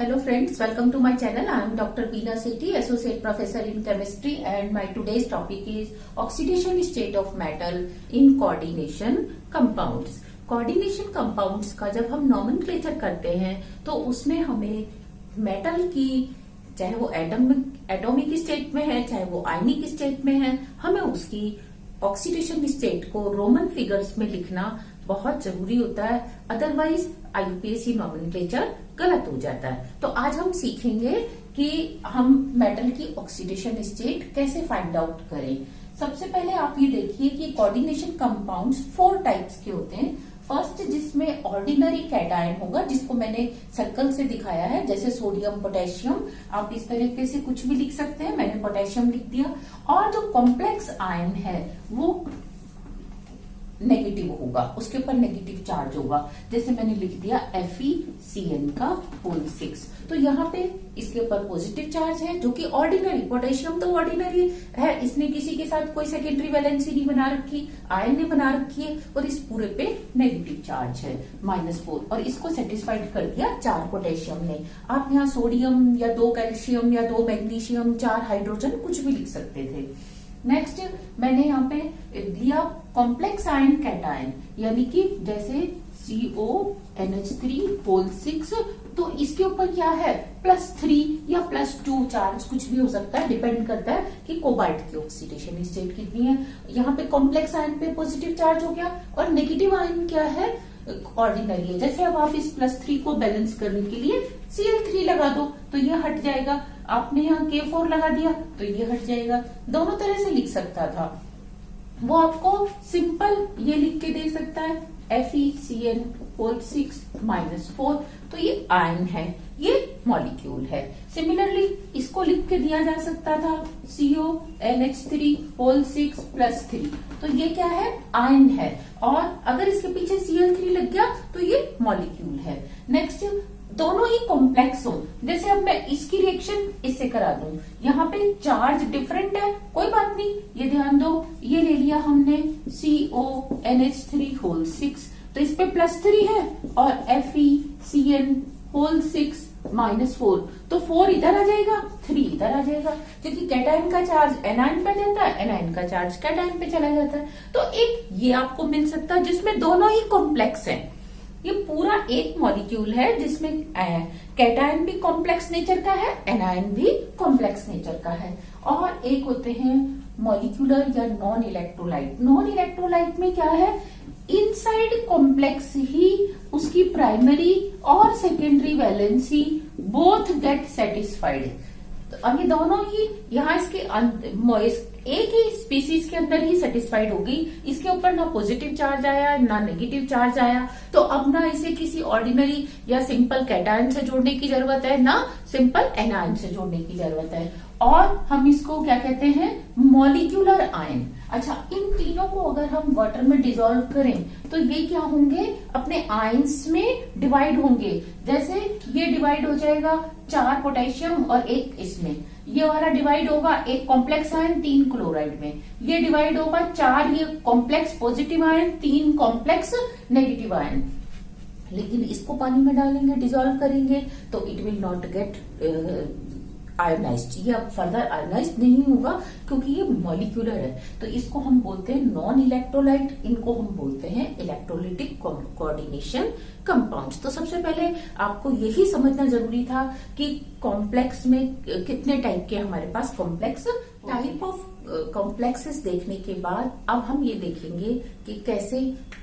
Hello friends, welcome to my channel. I am Dr. Beena Sethi, Associate Professor in Chemistry, and my today's topic is oxidation state of metal in coordination compounds. Coordination compounds का जब हम nomenclature करते हैं तो उसमें हमें metal की, चाहे वो एटॉमिक स्टेट में है चाहे वो आयनिक स्टेट में है, हमें उसकी ऑक्सीडेशन स्टेट को रोमन फिगर्स में लिखना बहुत जरूरी होता है, अदरवाइज आईयूपीएसी नॉमेनक्लेचर गलत हो जाता है। तो आज हम सीखेंगे कि हम मेटल की ऑक्सीडेशन स्टेट कैसे फाइंड आउट करें। सबसे पहले आप ये देखिए कि कोऑर्डिनेशन कंपाउंड्स 4 टाइप्स के होते हैं। फर्स्ट, जिसमें ऑर्डिनरी कैटायन होगा, जिसको मैंने सर्कल से दिखाया है, जैसे सोडियम पोटेशियम, आप इस तरीके से कुछ भी लिख सकते हैं, मैंने पोटेशियम लिख दिया। और जो कॉम्प्लेक्स आयन है वो नेगेटिव होगा, उसके ऊपर नेगेटिव चार्ज होगा, जैसे मैंने लिख दिया FeCN का होल 6। तो यहाँ पे इसके ऊपर पॉजिटिव चार्ज है, जो कि ऑर्डिनरी, पोटेशियम तो ऑर्डिनरी है, इसने किसी के साथ कोई सेकेंडरी वैलेंसी नहीं बना रखी, आयन ने बना रखी है, और इस पूरे पे नेगेटिव चार्ज है -4, और इसको सेटिस्फाइड कर दिया 4 पोटेशियम ने। आप यहाँ सोडियम या 2 कैल्शियम या 2 मैग्नीशियम, 4 हाइड्रोजन कुछ भी लिख सकते थे। नेक्स्ट मैंने यहाँ पे दिया कॉम्प्लेक्स आयन कैटायन, यानी कि जैसे CONH3 होल 6, तो इसके ऊपर क्या है +3 या +2 चार्ज, कुछ भी हो सकता है, डिपेंड करता है कि कोबाल्ट की ऑक्सीडेशन स्टेट कितनी है। यहाँ पे कॉम्प्लेक्स आयन पे पॉजिटिव चार्ज हो गया, और नेगेटिव आयन क्या है, ऑर्डिनरी है। जैसे अब आप इस +3 को बैलेंस करने के लिए Cl3 लगा दो तो ये हट जाएगा, आपने यहाँ K4 लगा दिया तो ये हट जाएगा। दोनों तरह से लिख सकता था, वो आपको सिंपल ये लिख के दे सकता है FeCN होल 6 -4, तो ये आयन है, ये मॉलिक्यूल है। सिमिलरली इसको लिख के दिया जा सकता था CONH3 होल 6 +3, तो ये क्या है, आयन है, और अगर इसके पीछे Cl3 लग गया तो ये मॉलिक्यूल है। नेक्स्ट, दोनों ही कॉम्प्लेक्स हो, जैसे अब मैं इसकी रिएक्शन इससे करा दूं, यहाँ पे चार्ज डिफरेंट है, कोई बात नहीं, ये ध्यान दो, ये ले लिया हमने CONH3 होल 6, तो इस पे +3 है, और FeCN होल 6 -4, तो 4 इधर आ जाएगा, 3 इधर आ जाएगा, क्योंकि कैटायन का चार्ज एनायन पे जाता है, एनायन का चार्ज कैटायन पे चला जाता है। तो एक ये आपको मिल सकता है जिसमें दोनों ही कॉम्प्लेक्स हैं। ये पूरा एक मॉलिक्यूल है जिसमें कैटायन भी कॉम्प्लेक्स नेचर का है, एनायन भी कॉम्प्लेक्स नेचर का है। और एक होते हैं मॉलिक्यूलर या नॉन इलेक्ट्रोलाइट। नॉन इलेक्ट्रोलाइट में क्या है, इनसाइड कॉम्प्लेक्स ही उसकी प्राइमरी और secondary valency both get satisfied. तो अब ये दोनों ही यहाँ इसके एक ही स्पीसीज के अंदर ही सेटिस्फाइड हो गई, इसके ऊपर ना पॉजिटिव चार्ज आया ना नेगेटिव चार्ज आया, तो अब ना इसे किसी ऑर्डिनरी या सिंपल कैटायन से जोड़ने की जरूरत है, ना सिंपल एनायन से जोड़ने की जरूरत है, और हम इसको क्या कहते हैं, मॉलिक्यूलर आयन। अच्छा, इन तीनों को अगर हम वाटर में डिसॉल्व करें तो ये क्या होंगे, अपने आयंस में डिवाइड होंगे। जैसे ये डिवाइड हो जाएगा 4 पोटेशियम और 1 इसमें, ये वाला डिवाइड होगा 1 कॉम्प्लेक्स आयन 3 क्लोराइड में, ये डिवाइड होगा 4 ये complex positive ion 3 complex negative ion. लेकिन इसको पानी में डालेंगे, डिसॉल्व करेंगे, तो it will not gate ionised, ये अब फर्दर आयोनाइज्ड नहीं होगा, क्योंकि ये मॉलिक्यूलर है। तो इसको हम बोलते हैं नॉन इलेक्ट्रोलाइट, इनको हम बोलते हैं इलेक्ट्रोलिटिक कोऑर्डिनेशन कंपाउंड्स। तो सबसे पहले आपको यही समझना जरूरी था कि कॉम्प्लेक्स में कितने टाइप के हमारे पास कॉम्प्लेक्स, टाइप ऑफ कॉम्प्लेक्सेस देखने के बाद अब हम ये देखेंगे कि कैसे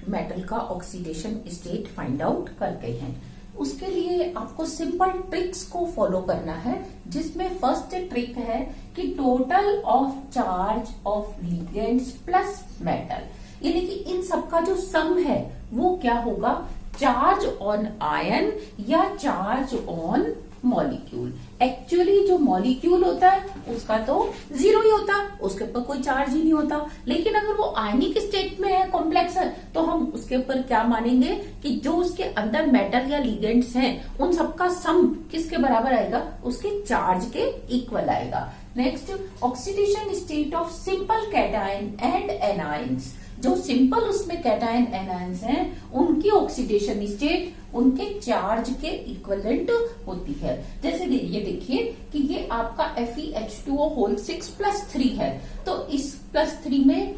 मेटल का ऑक्सीडेशन स्टेट फाइंड आउट करते हैं। उसके लिए आपको सिंपल ट्रिक्स को फॉलो करना है, जिसमें फर्स्ट ट्रिक है कि total of charge of ligands plus metal, यानी कि इन सबका जो सम है वो क्या होगा, चार्ज ऑन आयन या चार्ज ऑन मॉलिक्यूल। एक्चुअली जो मॉलिक्यूल होता है उसका तो 0 ही होता, उसके ऊपर कोई चार्ज ही नहीं होता, लेकिन अगर वो आयनिक स्टेट में है, कॉम्प्लेक्स है, तो हम उसके ऊपर क्या मानेंगे कि जो उसके अंदर मेटल या लिगेंड्स हैं उन सबका सम किसके बराबर आएगा, उसके चार्ज के इक्वल आएगा। Next, oxidation state of simple cation and anions. जो सिंपल उसमें कैटायन एनायंस हैं उनकी ऑक्सीडेशन स्टेट उनके चार्ज के इक्विवेलेंट होती है। जैसे ये देखिए कि ये आपका FeH2O होल 6+3 है, तो इस +3 में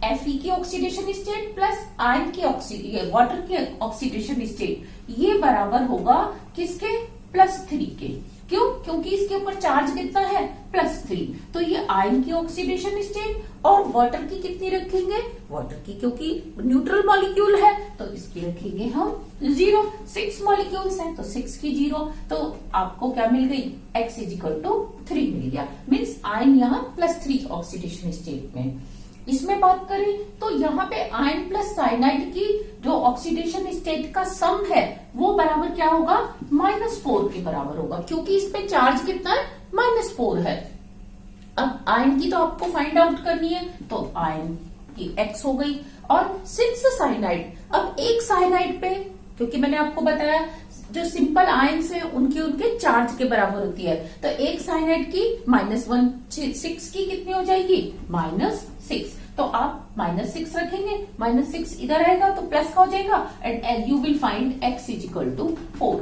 Fe की ऑक्सीडेशन स्टेट प्लस आयन की वाटर की ऑक्सीडेशन स्टेट ये बराबर होगा किसके, +3 के। क्यों? क्योंकि इसके ऊपर चार्ज कितना है, +3। तो ये आयन की ऑक्सीडेशन स्टेट और वाटर की कितनी रखेंगे, वाटर की क्योंकि न्यूट्रल मॉलिक्यूल है तो इसकी रखेंगे हम 0। 6 मॉलिक्यूल्स हैं तो 6 की 0, तो आपको क्या मिल गई, X = 3 मिल गया। मीन्स आयन यहाँ +3 ऑक्सीडेशन स्टेट में। इसमें बात करें तो यहाँ पे आयन प्लस साइनाइड की जो ऑक्सीडेशन स्टेट का सम है वो बराबर क्या होगा, -4 के बराबर होगा, क्योंकि इस पे चार्ज कितना है, -4 है। अब आयन की तो आपको फाइंड आउट करनी है, तो आयन की X हो गई और 6 साइनाइड। अब एक साइनाइड पे, क्योंकि मैंने आपको बताया जो सिंपल आयन्स है उनके चार्ज के बराबर होती है, तो एक साइनाइड की -1, 6 की कितनी हो जाएगी, -6। तो आप -6 रखेंगे, -6 इधर आएगा तो प्लस का हो जाएगा and you will find X = 4।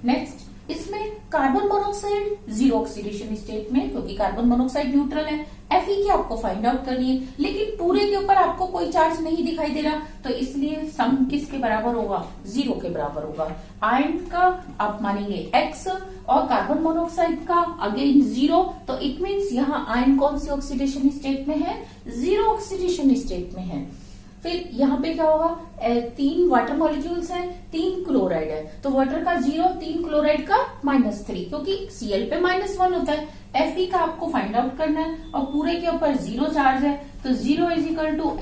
Next, इसमें कार्बन मोनोऑक्साइड 0 ऑक्सीडेशन स्टेट में, क्योंकि कार्बन मोनोऑक्साइड न्यूट्रल है। Fe की आपको फाइंड आउट करनी है, लेकिन पूरे के ऊपर आपको कोई चार्ज नहीं दिखाई दे रहा, तो इसलिए सम किसके बराबर होगा, 0 के बराबर होगा। आयन का आप मानेंगे X और कार्बन मोनोऑक्साइड का अगेन 0, तो इट मीन्स यहाँ आयन कौन सी ऑक्सीडेशन स्टेट में है, 0 ऑक्सीडेशन स्टेट में है। फिर यहाँ पे क्या होगा, 3 वाटर मॉलिक्यूल्स हैं, 3 क्लोराइड है, तो वाटर का 0, 3 क्लोराइड का -3, क्योंकि Cl पे -1 होता है। Fe का आपको फाइंड आउट करना है और पूरे के ऊपर 0 चार्ज है, तो 0 =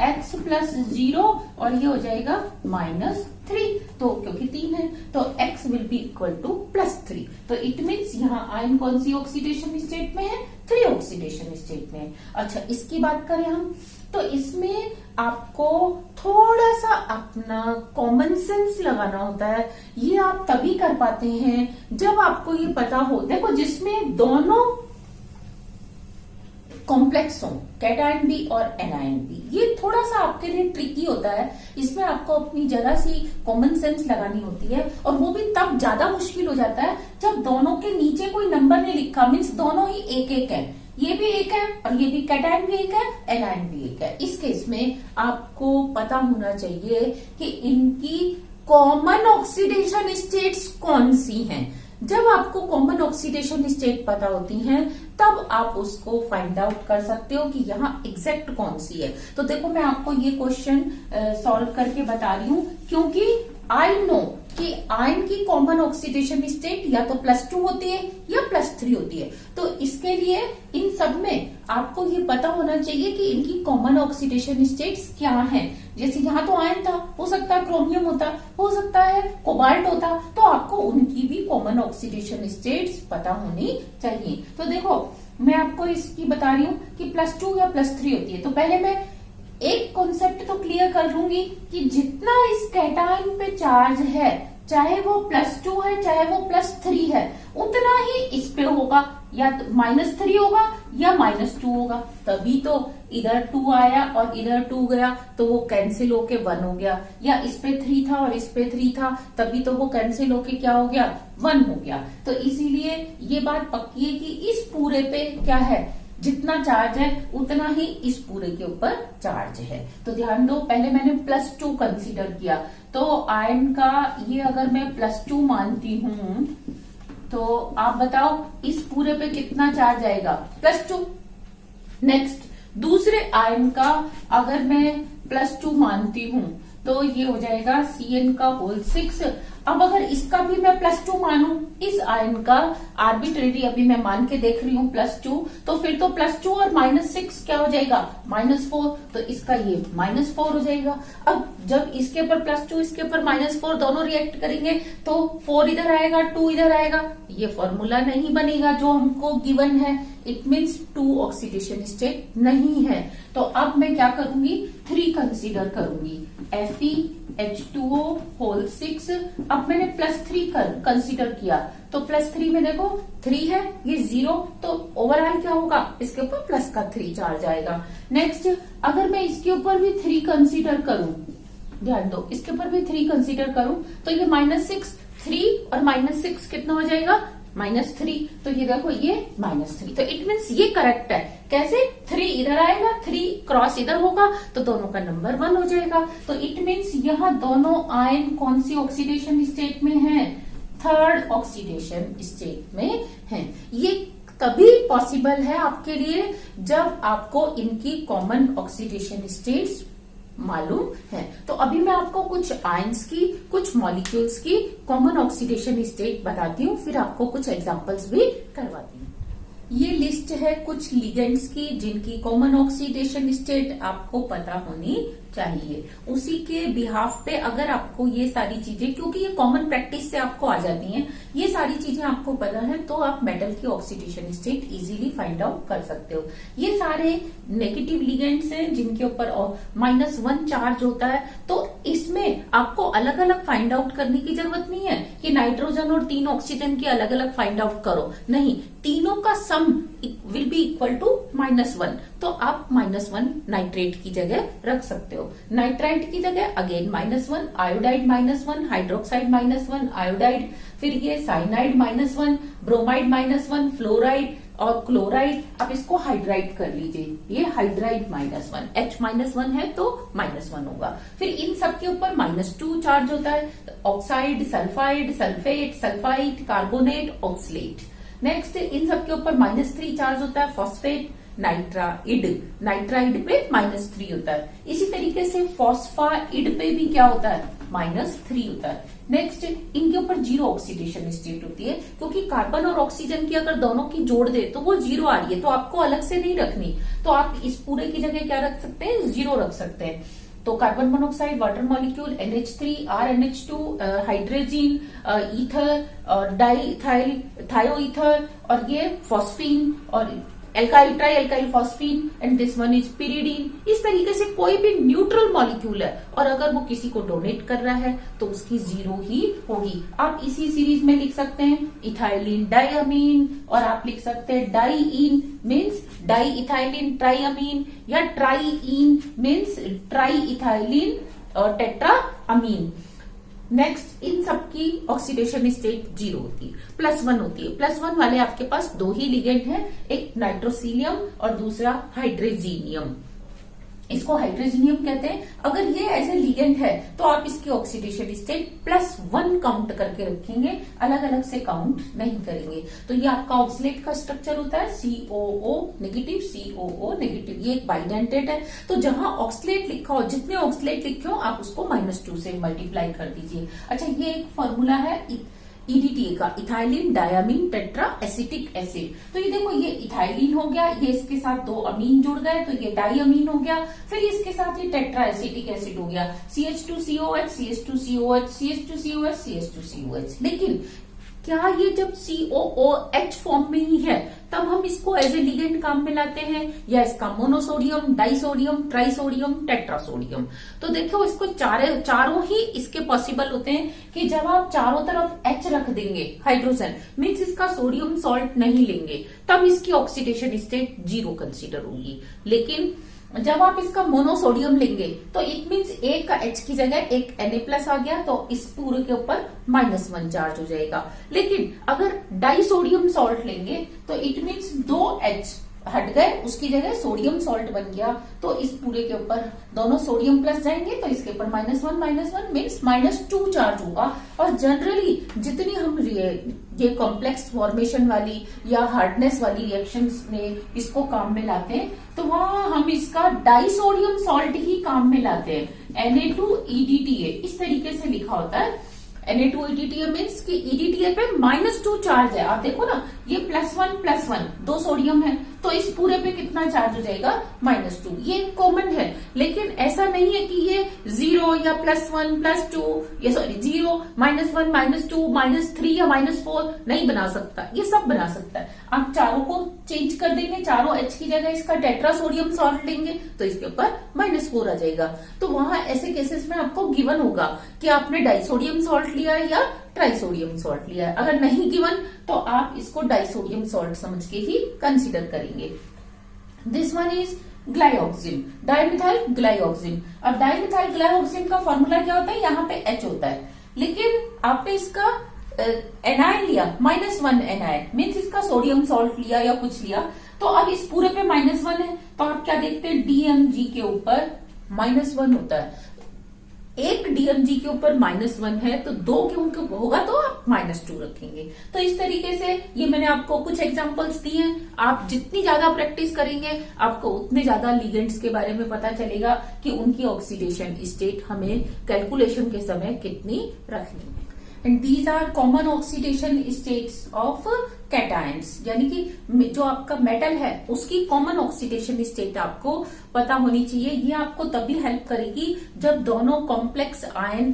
X + 0 और ये हो जाएगा -3, तो क्योंकि 3 है तो X will be = +3। तो इट मीन्स यहाँ आयन कौन सी ऑक्सीडेशन स्टेट में है, 3 ऑक्सीडेशन स्टेट में। अच्छा, इसकी बात करें हम तो इसमें आपको थोड़ा सा अपना कॉमन सेंस लगाना होता है। ये आप तभी कर पाते हैं जब आपको ये पता हो, देखो जिसमें दोनों कॉम्प्लेक्स हो, कैटायन भी और एनायन भी, ये थोड़ा सा आपके लिए ट्रिकी होता है। इसमें आपको अपनी जरा सी कॉमन सेंस लगानी होती है, और वो भी तब ज्यादा मुश्किल हो जाता है जब दोनों के नीचे कोई नंबर नहीं लिखा, मीन्स दोनों ही एक है, ये भी एक है और ये भी, कैटायन भी एक है, एनायन भी एक है। इस केस में आपको पता होना चाहिए कि इनकी कॉमन ऑक्सीडेशन स्टेट्स कौन सी हैं। जब आपको कॉमन ऑक्सीडेशन स्टेट पता होती हैं तब आप उसको फाइंड आउट कर सकते हो कि यहाँ एग्जैक्ट कौन सी है। तो देखो मैं आपको ये क्वेश्चन सॉल्व करके बता रही हूँ, क्योंकि आई नो कि आयन की कॉमन ऑक्सीडेशन स्टेट या तो +2 होती है या +3 होती है, तो इसके लिए इन सब में आपको ये पता होना चाहिए कि इनकी कॉमन ऑक्सीडेशन स्टेट्स क्या हैं। जैसे यहाँ तो आयन था, हो सकता है क्रोमियम होता, हो सकता है कोबाल्ट होता, तो आपको उनकी भी कॉमन ऑक्सीडेशन स्टेट्स पता होनी चाहिए। तो देखो मैं आपको इसकी बता रही हूँ कि +2 या +3 होती है, तो पहले मैं एक कॉन्सेप्ट तो क्लियर कर दूंगी कि जितना इस कैटायन पे चार्ज है, चाहे वो +2 है चाहे वो +3 है, उतना ही इस पे होगा, या तो -3 होगा या -2 होगा। तभी तो इधर 2 आया और इधर 2 गया तो वो कैंसिल होके 1 हो गया, या इस पे 3 था और इस पे 3 था तभी तो वो कैंसिल होके क्या हो गया, 1 हो गया। तो इसीलिए ये बात पक्की है कि इस पूरे पे क्या है, जितना चार्ज है उतना ही इस पूरे के ऊपर चार्ज है। तो ध्यान दो, पहले मैंने +2 कंसीडर किया, तो आयन का ये अगर मैं +2 मानती हूं तो आप बताओ इस पूरे पे कितना चार्ज आएगा, +2। नेक्स्ट, दूसरे आयन का अगर मैं +2 मानती हूं तो ये हो जाएगा Cn का होल 6। अब अगर इसका भी मैं +2 मानूं, इस आयन का आर्बिट्रेरी अभी मैं मान के देख रही हूँ +2, तो फिर तो +2 और -6 क्या हो जाएगा, -4, तो इसका ये -4 हो जाएगा। अब जब इसके ऊपर +2 इसके ऊपर -4 दोनों रिएक्ट करेंगे तो 4 इधर आएगा 2 इधर आएगा, ये फॉर्मूला नहीं बनेगा जो हमको गिवन है, इट मीन्स 2 ऑक्सीडेशन स्टेट नहीं है। तो अब मैं क्या करूंगी, 3 कंसीडर करूंगी, FeH2O होल 6। अब मैंने +3 कंसीडर किया तो +3 में देखो 3 है, ये 0, तो ओवरऑल क्या होगा, इसके ऊपर प्लस का 3 चार्ज आएगा। नेक्स्ट अगर मैं इसके ऊपर भी 3 कंसीडर करूं, ध्यान दो, इसके ऊपर भी 3 कंसीडर करूं तो ये -6, 3 और -6 कितना हो जाएगा, -3। तो ये देखो ये -3, तो इट मीन्स ये करेक्ट है। कैसे, 3 इधर आएगा, 3 क्रॉस इधर होगा, तो दोनों का नंबर 1 हो जाएगा। तो इट मीन्स यहाँ दोनों आयन कौन सी ऑक्सीडेशन स्टेट में है, थर्ड ऑक्सीडेशन स्टेट में है। ये तभी पॉसिबल है आपके लिए जब आपको इनकी कॉमन ऑक्सीडेशन स्टेट्स मालूम है। तो अभी मैं आपको कुछ आयंस की, कुछ मॉलिक्यूल्स की कॉमन ऑक्सीडेशन स्टेट बताती हूँ, फिर आपको कुछ एग्जांपल्स भी करवाती हूँ। ये लिस्ट है कुछ लिगेंड्स की जिनकी कॉमन ऑक्सीडेशन स्टेट आपको पता होनी चाहिए। उसी के बिहाफ पे अगर आपको ये सारी चीजें, क्योंकि ये कॉमन प्रैक्टिस से आपको आ जाती हैं, ये सारी चीजें आपको पता है, तो आप मेटल की oxidation state easily find out कर सकते हो। ये सारे नेगेटिव लिगेंड्स हैं जिनके ऊपर -1 चार्ज होता है, तो इसमें आपको अलग अलग फाइंड आउट करने की जरूरत नहीं है कि नाइट्रोजन और 3 ऑक्सीजन की अलग अलग फाइंड आउट करो, नहीं, तीनों का सम विल बी इक्वल टू -1, तो आप -1 नाइट्रेट की जगह रख सकते हो। नाइट्राइट की जगह अगेन -1, आयोडाइड -1, हाइड्रोक्साइड -1, आयोडाइड, फिर ये साइनाइड -1, ब्रोमाइड -1, फ्लोराइड और क्लोराइड, आप इसको हाइड्राइड कर लीजिए, ये हाइड्राइड -1, H -1 है तो -1 होगा। फिर इन सब के ऊपर -2 चार्ज होता है, oxide, sulphide, sulphate, sulphide, carbonate, oxalate. Next in सब के ऊपर -3 चार्ज होता है, फॉस्फेट, नाइट्राइड, नाइट्राइड पे -3 होता है। इसी तरीके से फॉस्फाइड पे भी क्या होता है, -3 होता है। नेक्स्ट इनके ऊपर 0 ऑक्सीडेशन स्टेट होती है, क्योंकि कार्बन और ऑक्सीजन की अगर दोनों की जोड़ दे तो वो 0 आ रही है, तो आपको अलग से नहीं रखनी, तो आप इस पूरे की जगह क्या रख सकते हैं, 0 रख सकते हैं। तो carbon monoxide, water molecule, NH3, RNH2, hydrogen, ether, diethyl थायोईथर, और ये फॉस्फीन और alkyl try alkyl phosphine, and this one is pyridine. इस तरीके से कोई भी न्यूट्रल मॉलिक्यूल है और अगर वो किसी को डोनेट कर रहा है तो उसकी 0 ही होगी। आप इसी सीरीज में लिख सकते हैं इथाइलिन डाइअमीन, और आप लिख सकते हैं dien means di ethylene triamine, या trien means tri ethylene tetramine. Next इन सबकी ऑक्सीडेशन स्टेट 0 होती है, +1 होती है। +1 वाले आपके पास 2 ही लिगेंड हैं, एक नाइट्रोसिलियम और दूसरा हाइड्रोजीनियम। इसको हाइड्रोजीनियम कहते हैं। अगर ये ऐसे लिगेंड है तो आप इसकी ऑक्सीडेशन स्टेट +1 काउंट करके रखेंगे, अलग अलग से काउंट नहीं करेंगे। तो ये आपका ऑक्सलेट का स्ट्रक्चर होता है, COO नेगेटिव, COO नेगेटिव, ये एक बाइडेंटेट है। तो जहां ऑक्सलेट लिखा हो, जितने ऑक्सलेट लिखे हो आप उसको -2 से मल्टीप्लाई कर दीजिए। अच्छा, ये एक फॉर्मूला है EDTA का, ethylene diamine tetra acetic acid. तो ये देखो, ये इथाइलिन हो गया, ये इसके साथ 2 अमीन जुड़ गए तो ये डायमीन हो गया, फिर इसके साथ ये टेट्रा एसिटिक एसिड हो गया, CH2COH, CH2COH, CH2COH, CH2COH। लेकिन क्या ये जब COOH फॉर्म में ही है तब हम इसको एज ए लिगेंड काम में लाते हैं, या इसका मोनोसोडियम, डाइसोडियम, ट्राइसोडियम, टेट्रासोडियम? तो देखो, इसको चारों ही इसके पॉसिबल होते हैं कि जब आप चारों तरफ H रख देंगे हाइड्रोजन, मीन्स इसका सोडियम सॉल्ट नहीं लेंगे, तब इसकी ऑक्सीडेशन स्टेट 0 कंसीडर होगी। लेकिन जब आप इसका मोनोसोडियम लेंगे तो इट मीन्स एक का H की जगह एक Na+ आ गया, तो इस पूरे के ऊपर -1 चार्ज हो जाएगा। लेकिन अगर डाइसोडियम सॉल्ट लेंगे तो इट मीन्स 2 H हट गए, उसकी जगह सोडियम सॉल्ट बन गया, तो इस पूरे के ऊपर दोनों सोडियम प्लस जाएंगे, तो इसके ऊपर -1 मीन्स -2 चार्ज होगा। और जनरली जितनी हम ये कॉम्प्लेक्स फॉर्मेशन वाली या हार्डनेस वाली रिएक्शंस में इसको काम में लाते हैं, तो वहां हम इसका डाइसोडियम सॉल्ट ही काम में लाते हैं, Na2EDTA इस तरीके से लिखा होता है। Na2EDTA मीन्स कि EDTA पे -2 चार्ज है। आप देखो ना, ये +1 2 सोडियम है, तो इस पूरे पे कितना चार्ज हो जाएगा, -2। ये कॉमन है, लेकिन ऐसा नहीं है कि ये 0 या +1 +2 या सॉरी 0 -1 -2 -3 या -4 नहीं बना सकता, ये सब बना सकता है। आप चारों को चेंज कर देंगे, चारों H की जगह इसका टेट्रासोडियम सॉल्ट लेंगे तो इसके ऊपर -4 आ जाएगा। तो वहां ऐसे केसेस में आपको गिवन होगा कि आपने डाइसोडियम सॉल्ट लिया या ट्राइसोडियम सॉल्ट लिया है। अगर नहीं गिवन तो आप इसको डाइसोडियम सॉल्ट समझ के ही कंसिडर करेंगे। This one is glyoxime, dimethyl glyoxime. अब डाइमिथाइल ग्लाइऑक्सिन का फॉर्मूला क्या होता है, यहाँ पे H होता है, लेकिन आपने इसका एनायन लिया -1 एनायन, मीन्स इसका सोडियम सॉल्ट लिया या कुछ लिया, तो अब इस पूरे पे -1 है, तो आप क्या देखते हैं DMG के ऊपर -1 होता है। एक DMG के ऊपर -1 है तो 2 के ऊपर होगा तो आप -2 रखेंगे। तो इस तरीके से ये मैंने आपको कुछ एग्जांपल्स दिए हैं। आप जितनी ज्यादा प्रैक्टिस करेंगे आपको उतने ज्यादा लिगेंड्स के बारे में पता चलेगा कि उनकी ऑक्सीडेशन स्टेट हमें कैलकुलेशन के समय कितनी रखनी है। And these are common oxidation states of cations, यानी कि जो आपका मेटल है उसकी कॉमन ऑक्सीडेशन स्टेट आपको पता होनी चाहिए। ये आपको तभी हेल्प करेगी जब दोनों कॉम्प्लेक्स आयन,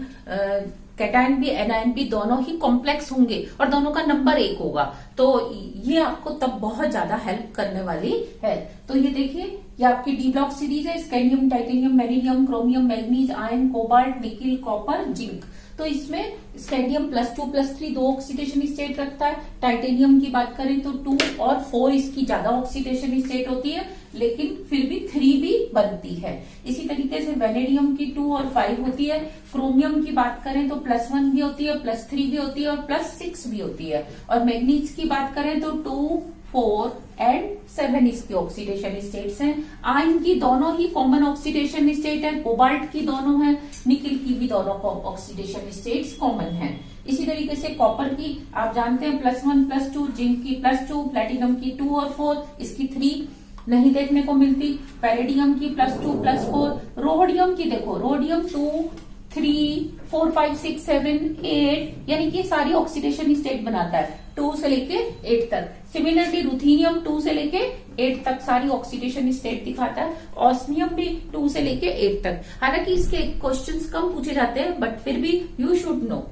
कैटायन भी एनायन भी दोनों ही कॉम्प्लेक्स होंगे और दोनों का नंबर 1 होगा, तो ये आपको तब बहुत ज्यादा हेल्प करने वाली है। तो ये देखिए, ये आपकी डी ब्लॉक सीरीज है, scandium, titanium, beryllium, chromium, manganese, iron, cobalt, nickel, copper, zinc. तो इसमें स्कैंडियम +2+3 2 ऑक्सीडेशन स्टेट रखता है। टाइटेनियम की बात करें तो 2 और 4 इसकी ज्यादा ऑक्सीडेशन स्टेट होती है, लेकिन फिर भी 3 भी बनती है। इसी तरीके से वेनेडियम की 2 और 5 होती है। क्रोमियम की बात करें तो +1 भी होती है, +3 भी होती है और +6 भी होती है। और मैग्नीज की बात करें तो 2, 4 एंड 7 इसकी ऑक्सीडेशन स्टेट्स हैं। आयरन की दोनों ही कॉमन ऑक्सीडेशन स्टेट है, कोबाल्ट की दोनों है, निकिल की भी दोनों ऑक्सीडेशन स्टेट्स कॉमन है। इसी तरीके से कॉपर की आप जानते हैं +1 +2, जिंक की +2, प्लेटिनम की 2 और 4, इसकी 3 नहीं देखने को मिलती। पैरेडियम की +2 +4, रोडियम की देखो, रोडियम 2, 3, 4, 5, 6, 7, 8, यानी कि सारी ऑक्सीडेशन स्टेट बनाता है 2 से लेके 8 तक। सिमिलरली रुथीनियम 2 से लेके 8 तक सारी ऑक्सीडेशन स्टेट दिखाता है। ऑस्मियम भी 2 से लेके 8 तक। हालांकि इसके क्वेश्चंस कम पूछे जाते हैं, बट फिर भी you should know.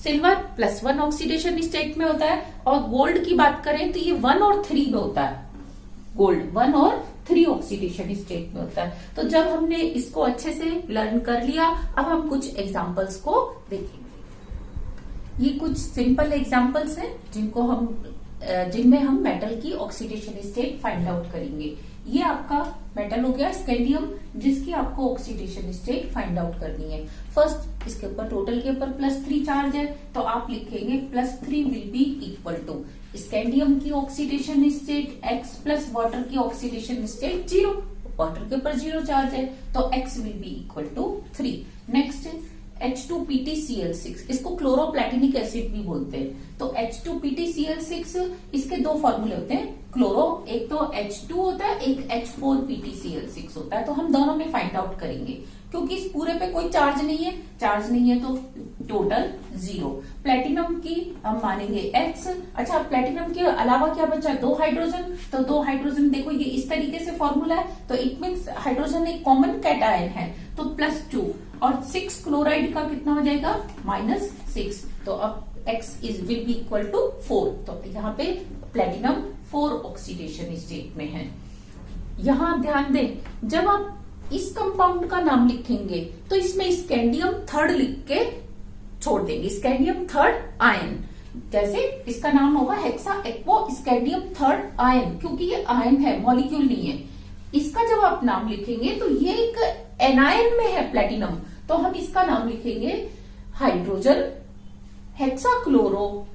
Silver +1 oxidation state में होता है, और गोल्ड की बात करें तो ये 1 और 3 में होता है। गोल्ड 1 और 3 ऑक्सीडेशन स्टेट में होता है। तो जब हमने इसको अच्छे से लर्न कर लिया, अब हम कुछ एग्जांपल्स को देखेंगे। ये कुछ सिंपल एग्जांपल्स हैं जिनमें हम मेटल की ऑक्सीडेशन स्टेट फाइंड आउट करेंगे। ये आपका मेटल हो गया स्कैंडियम, जिसकी आपको ऑक्सीडेशन स्टेट फाइंड आउट करनी है। फर्स्ट इसके ऊपर टोटल के ऊपर +3 चार्ज है, तो आप लिखेंगे +3 will be equal to scandium की oxidation state X plus water की ऑक्सीडेशन स्टेट 0। वाटर के ऊपर 0 चार्ज है, तो X will be equal to 3। Next H2PtCl6, इसको क्लोरोप्लैटिनिक एसिड भी बोलते हैं। तो H2PtCl6 इसके 2 फॉर्मूले होते हैं क्लोरो, एक तो H2 होता है, एक H4PtCl6 होता है। तो हम दोनों में फाइंड आउट करेंगे, क्योंकि इस पूरे पे कोई चार्ज नहीं है तो टोटल 0। प्लेटिनम की हम मानेंगे X। अच्छा, प्लेटिनम के अलावा क्या बचा, 2 हाइड्रोजन। तो 2 हाइड्रोजन देखो, ये इस तरीके से फॉर्मूला है, तो इट मीन्स हाइड्रोजन एक कॉमन कैटायन है, तो +2 और 6 क्लोराइड का कितना हो जाएगा -6। तो अब X will be equal to 4। तो यहाँ पे प्लेटिनम 4 ऑक्सीडेशन स्टेट में है। यहां ध्यान दें, जब आप इस कंपाउंड का नाम लिखेंगे तो इसमें स्कैंडियम 3rd लिख के छोड़ देंगे, स्कैंडियम 3rd आयन। जैसे इसका नाम होगा हेक्सा एक्वो स्कैंडियम 3rd आयन, क्योंकि ये आयन है, मॉलिक्यूल नहीं है। इसका जब आप नाम लिखेंगे तो ये एक एनायन में है प्लेटिनम, तो हम इसका नाम लिखेंगे हाइड्रोजन हेक्साक्लोरो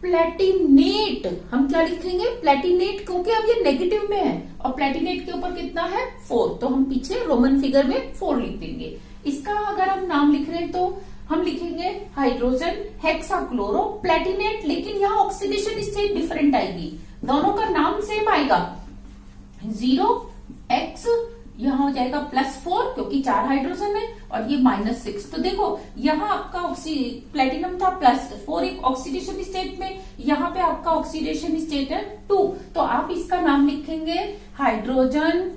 प्लेटिनेट। हम क्या लिखेंगे, प्लेटिनेट, क्योंकि अब ये नेगेटिव में है और प्लेटिनेट के ऊपर कितना है 4, तो हम पीछे रोमन फिगर में 4 लिख देंगे। इसका अगर हम नाम लिख रहे हैं तो हम लिखेंगे हाइड्रोजन हेक्साक्लोरो प्लेटिनेट, लेकिन यहाँ ऑक्सीडेशन स्टेट डिफरेंट आएगी, दोनों का नाम सेम आएगा। 0X यहाँ हो जाएगा +4, क्योंकि 4 हाइड्रोजन है, और ये -6। तो देखो यहाँ आपका प्लेटिनम था +4 एक ऑक्सीडेशन स्टेट में, यहाँ पे आपका ऑक्सीडेशन स्टेट है 2। तो आप इसका नाम लिखेंगे हाइड्रोजन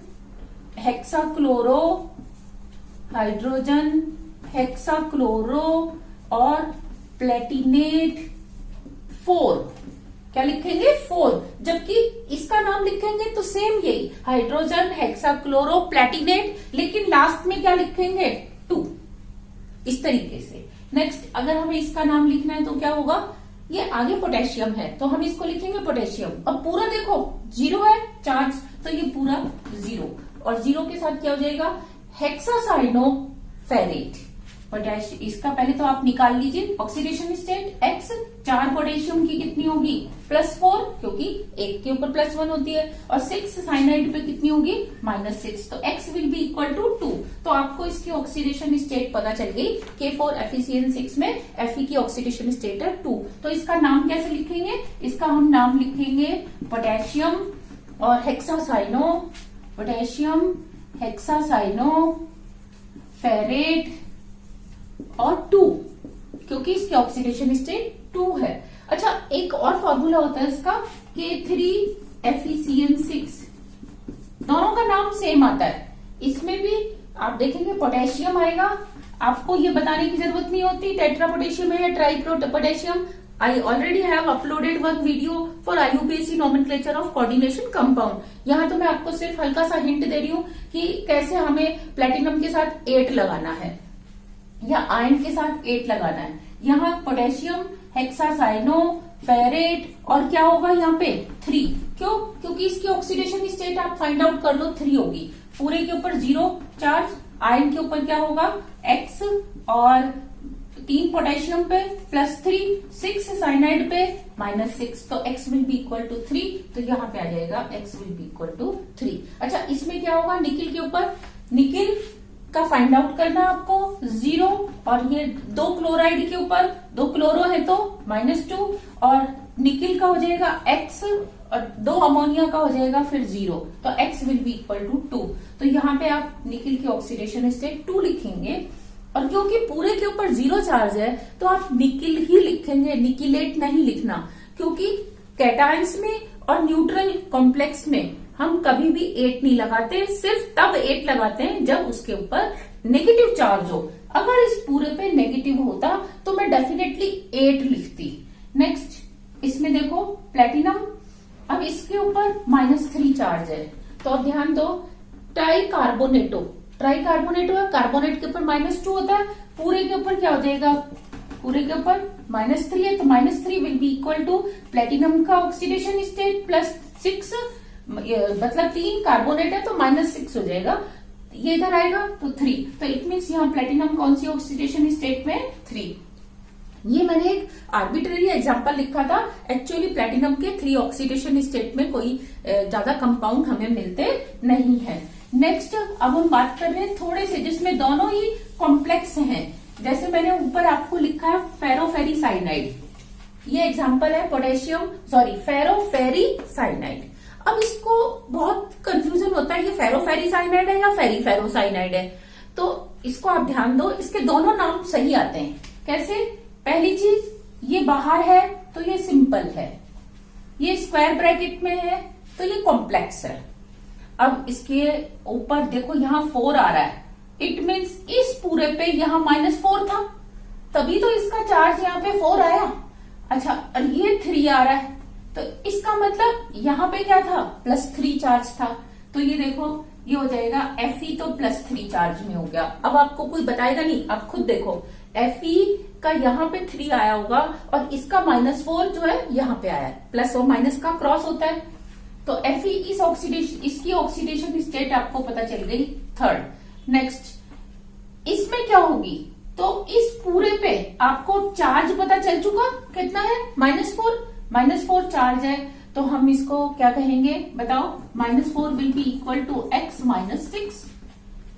हेक्साक्लोरो और प्लेटिनेट 4। क्या लिखेंगे 4, जबकि इसका नाम लिखेंगे तो सेम यही हाइड्रोजन हेक्साक्लोरो प्लेटिनेट, लेकिन लास्ट में क्या लिखेंगे 2। इस तरीके से नेक्स्ट अगर हमें इसका नाम लिखना है तो क्या होगा, ये आगे पोटेशियम है तो हम इसको लिखेंगे पोटेशियम। अब पूरा देखो 0 है चार्ज, तो ये पूरा 0, और 0 के साथ क्या हो जाएगा, हेक्सासाइनोफेरेट। पोटेशियम, इसका पहले तो आप निकाल लीजिए ऑक्सीडेशन स्टेट X, 4 पोटेशियम की कितनी होगी +4, क्योंकि एक के ऊपर +1 होती है, और 6 साइनाइड पे कितनी होगी -6, तो X will be equal to 2। तो आपको इसकी ऑक्सीडेशन स्टेट पता चल गई, K4FeCN6 में Fe की ऑक्सीडेशन स्टेट है 2। तो इसका नाम कैसे लिखेंगे, इसका हम नाम लिखेंगे पोटेशियम और हेक्सासाइनो, पोटेशियम हेक्सासाइनोफेरेट और 2, क्योंकि इसकी ऑक्सीडेशन स्टेट 2 है। अच्छा, एक और फॉर्मूला होता है इसका K3FeCN6, दोनों का नाम सेम आता है। इसमें भी आप देखेंगे पोटेशियम आएगा, आपको ये बताने की जरूरत नहीं होती टेट्रा पोटेशियम है या try potassium. I already have uploaded one video for IUPAC nomenclature of coordination compound. यहाँ तो मैं आपको सिर्फ हल्का सा हिंट दे रही हूँ कि कैसे हमें प्लेटिनम के साथ 8 लगाना है या आयन के साथ 8 लगाना है। यहाँ पोटेशियम हेक्सासाइनोफेरेट और क्या होगा यहाँ पे 3, क्यों, क्योंकि इसकी ऑक्सीडेशन स्टेट आप फाइंड आउट कर लो 3 होगी। पूरे के ऊपर 0 चार्ज, आयन के ऊपर क्या होगा X, और 3 पोटेशियम पे +3, 6 साइनाइड पे -6, तो X will be equal to 3, तो यहाँ पे आ जाएगा X will be equal to 3। अच्छा, इसमें क्या होगा, निकिल के ऊपर, निकिल का फाइंड आउट करना आपको 0, और ये 2 क्लोराइड के ऊपर 2 क्लोरो है तो -2, और निकिल का हो जाएगा X और 2 अमोनिया का हो जाएगा फिर 0, तो X will be equal to 2। तो यहाँ पे आप निकिल की ऑक्सीडेशन स्टेट 2 लिखेंगे, और क्योंकि पूरे के ऊपर 0 चार्ज है तो आप निकिल ही लिखेंगे, निकिलेट नहीं लिखना, क्योंकि कैटायंस में और न्यूट्रल कॉम्प्लेक्स में हम कभी भी 8 नहीं लगाते, सिर्फ तब 8 लगाते हैं जब उसके ऊपर नेगेटिव चार्ज हो। अगर इस पूरे पे नेगेटिव होता तो मैं डेफिनेटली 8 लिखती। नेक्स्ट इसमें देखो प्लेटिनम, अब इसके ऊपर -3 चार्ज है, तो ध्यान दो ट्राइकार्बोनेटो है, कार्बोनेट के ऊपर -2 होता है, पूरे के ऊपर क्या हो जाएगा, पूरे के ऊपर -3 है, तो -3 will be equal to platinum का ऑक्सीडेशन स्टेट +6, मतलब 3 कार्बोनेट है तो -6 हो जाएगा, ये इधर आएगा तो 3, तो इट मीन्स यहाँ प्लेटिनम कौन सी ऑक्सीडेशन स्टेट में 3। ये मैंने एक आर्बिट्रेरी एग्जांपल लिखा था, एक्चुअली प्लेटिनम के 3 ऑक्सीडेशन स्टेट में कोई ज्यादा कंपाउंड हमें मिलते नहीं है। नेक्स्ट अब हम बात कर रहे हैं थोड़े से जिसमें दोनों ही कॉम्प्लेक्स हैं, जैसे मैंने ऊपर आपको लिखा है फेरोफेरीसाइनाइड, ये एग्जांपल है फेरोफेरीसाइनाइड। अब इसको बहुत कंफ्यूजन होता है, ये फेरोफेरीसाइनाइड है या फेरीफेरोसाइनाइड है, तो इसको आप ध्यान दो, इसके दोनों नाम सही आते हैं। कैसे, पहली चीज ये बाहर है तो ये सिंपल है, ये स्क्वायर ब्रैकेट में है तो ये कॉम्प्लेक्स है। अब इसके ऊपर देखो यहाँ 4 आ रहा है, इट मीन्स इस पूरे पे यहाँ -4 था, तभी तो इसका चार्ज यहाँ पे 4 आया। अच्छा, और ये 3 आ रहा है, तो इसका मतलब यहाँ पे क्या था, +3 चार्ज था, तो ये देखो ये हो जाएगा Fe तो +3 चार्ज में हो गया। अब आपको कोई बताएगा नहीं, आप खुद देखो Fe का यहाँ पे 3 आया होगा और इसका -4 जो है यहाँ पे आया है, प्लस और माइनस का क्रॉस होता है, तो Fe इसकी ऑक्सीडेशन स्टेट आपको पता चल गई 3rd। नेक्स्ट इसमें क्या होगी, तो इस पूरे पे आपको चार्ज पता चल चुका कितना है, -4 चार्ज है, तो हम इसको क्या कहेंगे बताओ, -4 will be equal to x -6,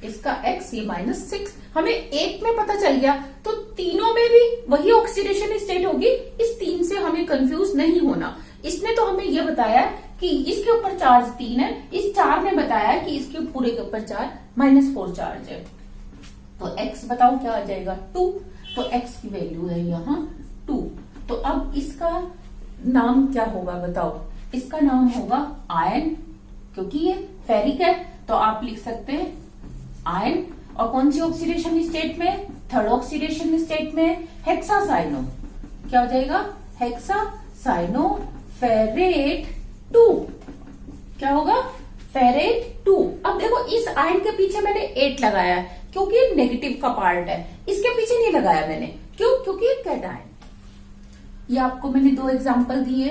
इसका x ये -6 हमें एक में पता चल गया, तो तीनों में भी वही ऑक्सीडेशन स्टेट होगी, इस 3 से हमें कंफ्यूज नहीं होना। इसने तो हमें ये बताया कि इसके ऊपर चार्ज 3 है, इस 4 ने बताया कि इसके पूरे के ऊपर चार्ज -4 चार्ज है, तो x बताओ क्या आ जाएगा 2, तो x की वैल्यू है यहाँ 2। तो अब इसका नाम क्या होगा बताओ, इसका नाम होगा आयन, क्योंकि ये फेरिक है तो आप लिख सकते हैं आयन, और कौन सी ऑक्सीडेशन स्टेट में, 3rd ऑक्सीडेशन स्टेट में हेक्सासाइनो, क्या हो जाएगा हेक्सासाइनोफेरेट 2, क्या होगा फेरेट 2। अब देखो इस आयन के पीछे मैंने 8 लगाया है क्योंकि नेगेटिव का पार्ट है, इसके पीछे नहीं लगाया मैंने क्यों? क्योंकि ये कैटायन। ये आपको मैंने दो एग्जांपल दिए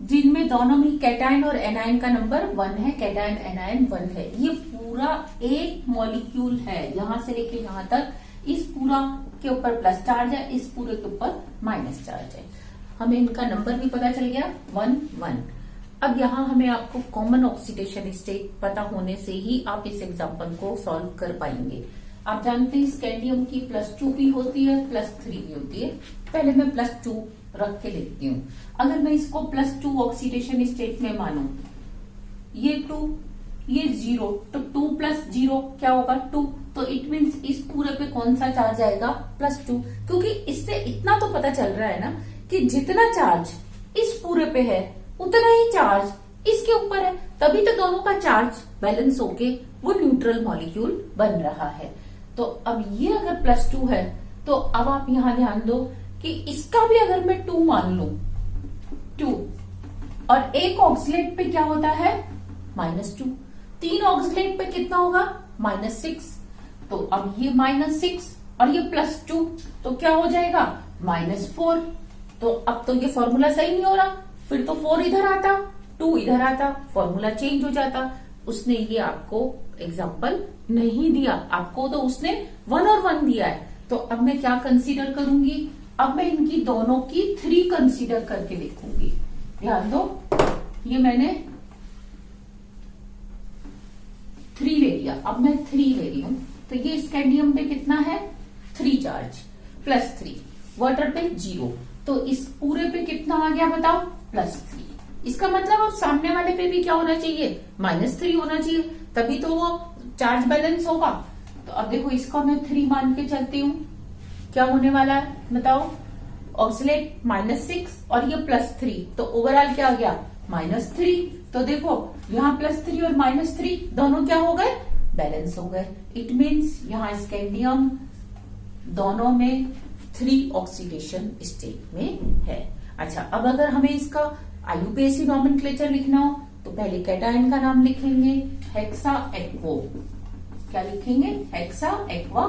जिनमें दोनों में कैटायन और एनायन का नंबर 1 है, कैटायन एनायन 1 है। ये पूरा एक मॉलिक्यूल है, यहां से लेके यहां तक। इस पूरा के ऊपर प्लस चार्ज है, इस पूरे के ऊपर माइनस चार्ज है। हमें इनका नंबर भी पता चल गया 1 1। अब यहाँ हमें आपको कॉमन ऑक्सीडेशन स्टेट पता होने से ही आप इस एग्जाम्पल को सॉल्व कर पाएंगे। आप जानते हैं स्कैंडियम की +2 भी होती है, +3 भी होती है। पहले मैं +2 रख के देखती हूँ। अगर मैं इसको +2 ऑक्सीडेशन स्टेट में मानूं, ये 2 ये 0, तो 2 + 0 क्या होगा 2। तो इट मीन्स इस पूरे पे कौन सा चार्ज आएगा +2, क्योंकि इससे इतना तो पता चल रहा है ना कि जितना चार्ज इस पूरे पे है उतना ही चार्ज इसके ऊपर है, तभी तो दोनों का चार्ज बैलेंस होके वो न्यूट्रल मॉलिक्यूल बन रहा है। तो अब ये अगर +2 है तो अब आप यहां ध्यान दो कि इसका भी अगर मैं 2 मान लू, 2 और एक ऑक्सीलेट पे क्या होता है -2, 3 ऑक्सीलेट पे कितना होगा -6। तो अब ये -6 और ये +2 तो क्या हो जाएगा -4। तो अब तो ये फॉर्मूला सही नहीं हो रहा, फिर तो 4 इधर आता 2 इधर आता, फॉर्मूला चेंज हो जाता। उसने ये आपको एग्जाम्पल नहीं दिया, आपको तो उसने 1 और 1 दिया है। तो अब मैं क्या कंसीडर करूंगी, अब मैं इनकी दोनों की 3 कंसीडर करके देखूंगी। ध्यान दो, ये मैंने 3 ले लिया, अब मैं 3 ले रही हूं। तो ये स्कैंडियम पे कितना है 3 चार्ज, +3, वाटर पे 0, तो इस पूरे पे कितना आ गया बताओ +3। इसका मतलब अब सामने वाले पे भी क्या होना चाहिए -3 होना चाहिए, तभी तो वो चार्ज बैलेंस होगा। तो अब देखो इसका मैं 3 मान के चलती हूँ, क्या होने वाला है बताओ, ऑक्सीलेट -6 और ये +3, तो ओवरऑल क्या आ गया -3। तो देखो यहाँ +3 और -3 दोनों क्या हो गए बैलेंस हो गए। इट मीन्स यहाँ स्कैंडियम दोनों में 3 ऑक्सीडेशन स्टेट में है। अच्छा, अब अगर हमें इसका आईयूपीएसी नॉमेनक्लेचर लिखना हो तो पहले कैटायन का नाम लिखेंगे हेक्सा एक्वो। क्या लिखेंगे hexa aqua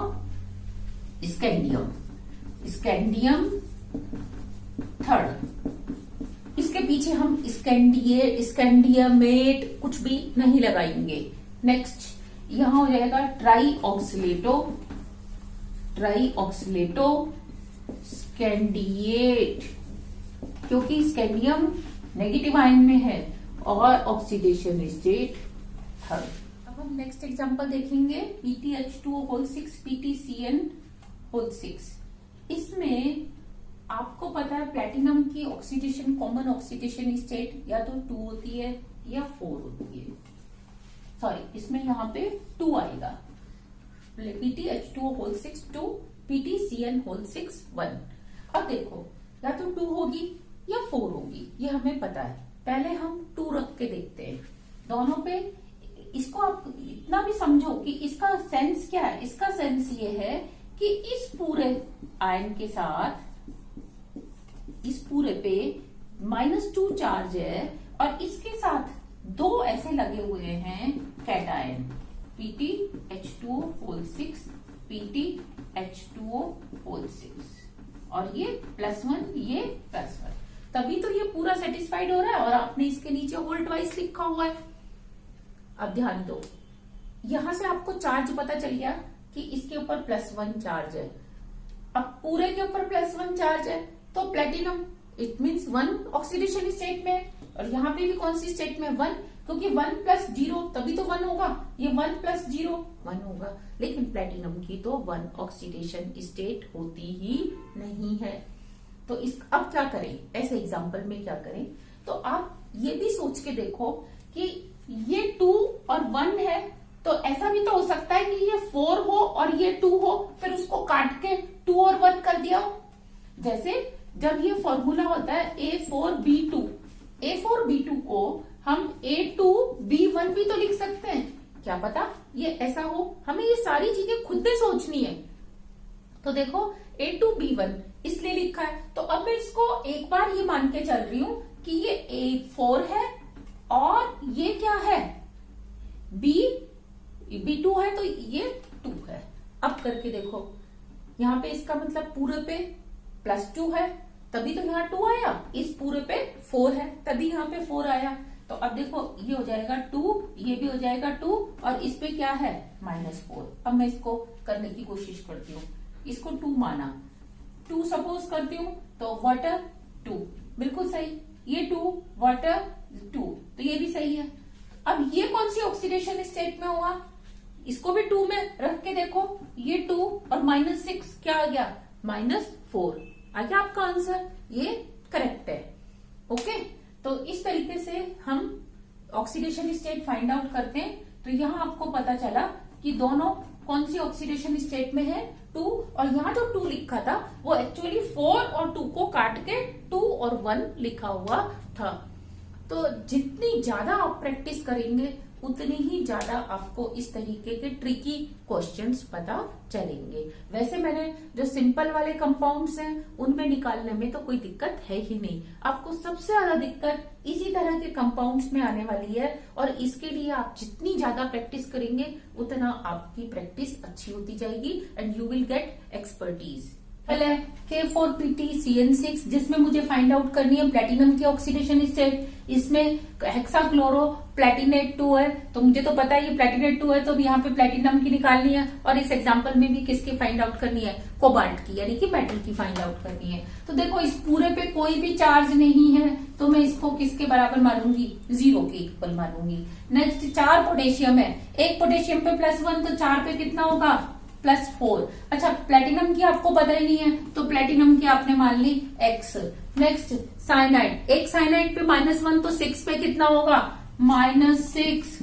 scandium, scandium 3rd। इसके पीछे हम स्कैंडियमेट कुछ भी नहीं लगाएंगे। नेक्स्ट यहां हो जाएगा ट्राई ऑक्सीलेटो स्कैंडिएट, क्योंकि स्कैंडियम नेगेटिव आयन में है और ऑक्सीडेशन स्टेट 3rd। अब हम नेक्स्ट एग्जांपल देखेंगे PtH2O6 PtCN6। इसमें आपको पता है प्लेटिनम की ऑक्सीडेशन कॉमन ऑक्सीडेशन स्टेट या तो 2 होती है या 4 होती है। सॉरी, इसमें यहाँ पे 2 आएगा, PtH2O6 2, PtCN6 1। अब देखो या तो 2 होगी या 4 होगी, ये हमें पता है। पहले हम 2 रख के देखते हैं दोनों पे। इसको आप इतना भी समझो कि इसका सेंस क्या है, इसका सेंस ये है कि इस पूरे आयन के साथ इस पूरे पे -2 चार्ज है और इसके साथ 2 ऐसे लगे हुए हैं कैटायन PtH2O6 PtH2O6 और ये +1 ये +1, तभी तो ये पूरा सेटिस्फाइड हो रहा है और आपने इसके नीचे वोल्ट वाइज लिखा हुआ है। अब ध्यान दो, यहां से आपको चार्ज पता चल गया कि इसके ऊपर +1 चार्ज है। अब पूरे के ऊपर +1 चार्ज है तो platinum it means 1 oxidation state में है और यहाँ पे भी कौन सी स्टेट में 1, क्योंकि 1 + 0 तभी तो 1 होगा, ये 1 + 0 1 होगा। लेकिन प्लेटिनम की तो 1 ऑक्सीडेशन स्टेट होती ही नहीं है। तो इस अब क्या करें, ऐसे एग्जांपल में क्या करें, तो आप ये भी सोच के देखो कि ये 2 और 1 है, तो ऐसा भी तो हो सकता है कि ये 4 हो और ये 2 हो, फिर उसको काट के 2 और 1 कर दिया। जैसे जब ये फॉर्मूला होता है A4B2, A4B2 को हम A2B1 भी तो लिख सकते हैं, क्या पता ये ऐसा हो। हमें ये सारी चीजें खुद से सोचनी है। तो देखो A2B1 इसलिए लिखा है, तो अब मैं इसको एक बार ये मान के चल रही हूं कि ये A4 है और ये क्या है B2 है, तो ये 2 है। अब करके देखो, यहाँ पे इसका मतलब पूरे पे +2 है, तभी तो यहाँ 2 आया, इस पूरे पे 4 है तभी यहाँ पे 4 आया। तो अब देखो ये हो जाएगा 2, ये भी हो जाएगा 2 और इस पे क्या है -4। अब मैं इसको करने की कोशिश करती हूँ, इसको 2 माना, 2 सपोज करती हूँ तो वाटर 2, बिल्कुल सही, ये 2 वाटर 2, तो ये भी सही है। अब ये कौन सी ऑक्सीडेशन स्टेट में होगा, इसको भी 2 में रख के देखो, ये 2 और -6 क्या आ गया -4 आ गया आपका आंसर, ये करेक्ट है। ओके, तो इस तरीके से हम ऑक्सीडेशन स्टेट फाइंड आउट करते हैं। तो यहाँ आपको पता चला कि दोनों कौन सी ऑक्सीडेशन स्टेट में है 2, और यहाँ जो 2 लिखा था वो एक्चुअली 4 और 2 को काट के 2 और 1 लिखा हुआ था। तो जितनी ज्यादा आप प्रैक्टिस करेंगे उतनी ही ज्यादा आपको इस तरीके के ट्रिकी क्वेश्चंस पता चलेंगे। वैसे मैंने जो सिंपल वाले कंपाउंड्स हैं उनमें निकालने में तो कोई दिक्कत है ही नहीं, आपको सबसे ज्यादा दिक्कत इसी तरह के कंपाउंड्स में आने वाली है, और इसके लिए आप जितनी ज्यादा प्रैक्टिस करेंगे उतना आपकी प्रैक्टिस अच्छी होती जाएगी and you will get expertise. पहले K4PT CN6 जिसमें मुझे फाइंड आउट करनी है प्लेटिनम की ऑक्सीडेशन स्टेट, इसमें हेक्साक्लोरो प्लेटिनेट 2 है, तो मुझे तो पता है ये प्लेटिनेट 2 है, तो यहाँ पे प्लेटिनम की निकालनी है, और इस एग्जांपल में भी किसकी फाइंड आउट करनी है, कोबाल्ट की, यानी कि मेटल की फाइंड आउट करनी है। तो देखो इस पूरे पे कोई भी चार्ज नहीं है, तो मैं इसको किसके बराबर मानूंगी, 0 के इक्वल मानूंगी। नेक्स्ट 4 पोटेशियम है, एक पोटेशियम पे +1, तो 4 पे कितना होगा +4। अच्छा प्लेटिनम की आपको पता ही नहीं है, तो प्लेटिनम की आपने मान ली X। नेक्स्ट साइनाइड, एक साइनाइड पे -1, तो 6 पे कितना होगा -6।